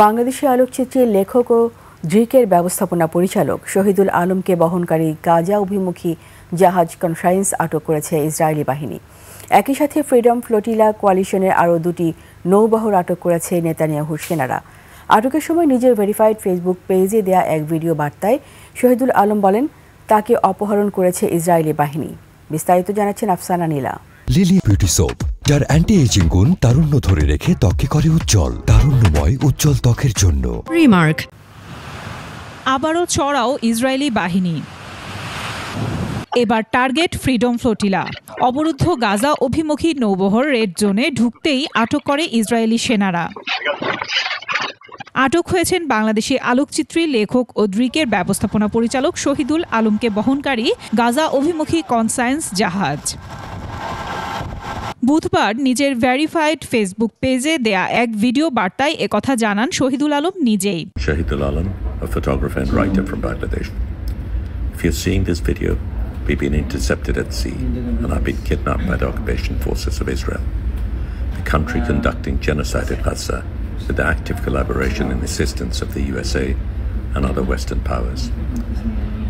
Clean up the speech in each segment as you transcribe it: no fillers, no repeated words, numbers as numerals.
বাংলাদেশি আলোকচিত্রের লেখক ও ড্রিকের ব্যবস্থাপনা পরিচালক শহীদুল আলমকে বহনকারী গাজা অভিমুখী জাহাজ কনসায়েন্স আটক করেছে ইসরায়েলি বাহিনী। একই সাথে ফ্রিডম ফ্লোটিলা কোয়ালিশনের আরও দুটি নৌবহর আটক করেছে নেতানিয়াহুর সেনারা। আটকের সময় নিজের ভেরিফাইড ফেসবুক পেজে দেয়া এক ভিডিও বার্তায় শহীদুল আলম বলেন, তাকে অপহরণ করেছে ইসরায়েলি বাহিনী। বিস্তারিত জানাচ্ছেন আফসানা নীলা। লিলি বিউটি সোপ, যার অ্যান্টি এজিং গুণ তারুণ্য ধরে রেখে ত্বককে করে উজ্জ্বল। তারুণ্যময় উজ্জ্বল ত্বকের জন্য। রিমার্ক। আবারও চড়াও ইসরায়েলি বাহিনী। এবার টার্গেট ফ্রিডম ফ্লোটিলা। অবরুদ্ধ গাজা অভিমুখী নৌবহর রেড জোনে ঢুকতেই আটক করে ইসরায়েলি সেনারা। আটক হয়েছেন বাংলাদেশি আলোকচিত্রী, লেখক ও ড্রিকের ব্যবস্থাপনা পরিচালক শহীদুল আলমকে বহনকারী গাজা অভিমুখী কনসায়েন্স জাহাজ। বুধবার নিজের ভেরিফাইড ফেসবুক পেজে দেয়া এক ভিডিও বার্তায় একথা জানান শহীদুল আলম নিজেই। Shahidul Alam, a photographer and writer from Bangladesh. If you're seeing this video, we've been intercepted at sea and I've been kidnapped by the occupation forces of Israel, the country conducting genocide in Gaza with the active collaboration and assistance of the USA and other Western powers.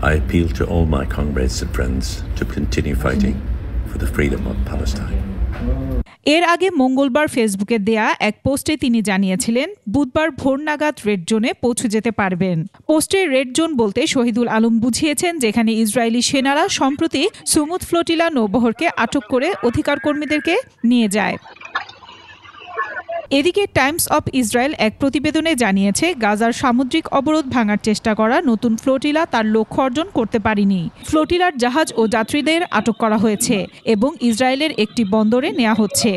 I appeal to all my comrades and friends to continue fighting for the freedom of Palestine. এর আগে মঙ্গলবার ফেসবুকে দেয়া এক পোস্টে তিনি জানিয়েছিলেন, বুধবার ভোর নাগাদ রেড জোনে পৌঁছে যেতে পারবেন। পোস্টে রেড জোন বলতে শহীদুল আলম বুঝিয়েছেন যেখানে ইসরায়েলি সেনারা সম্প্রতি সুমুদ ফ্লোটিলা নৌবহরকে আটক করে অধিকার কর্মীদেরকে নিয়ে যায়। এদিকে টাইমস অব ইসরায়েল এক প্রতিবেদনে জানিয়েছে, গাজার সামুদ্রিক অবরোধ ভাঙার চেষ্টা করা নতুন ফ্লোটিলা তার লক্ষ্য অর্জন করতে পারেনি। ফ্লোটিলার জাহাজ ও যাত্রীদের আটক করা হয়েছে এবং ইসরায়েলের একটি বন্দরে নেওয়া হচ্ছে।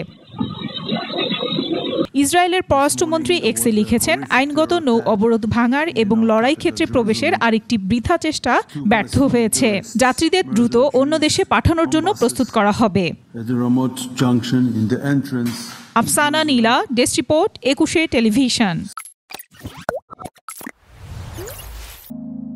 ইসরায়েলের পররাষ্ট্রমন্ত্রী এক্সে লিখেছেন, আইনগত নৌ অবরোধ ভাঙার এবং লড়াই ক্ষেত্রে প্রবেশের আরেকটি বৃথা চেষ্টা ব্যর্থ হয়েছে। যাত্রীদের দ্রুত অন্য দেশে পাঠানোর জন্য প্রস্তুত করা হবে। আফসানা নীলা, ডেস্ক রিপোর্ট, 21 টেলিভিশন।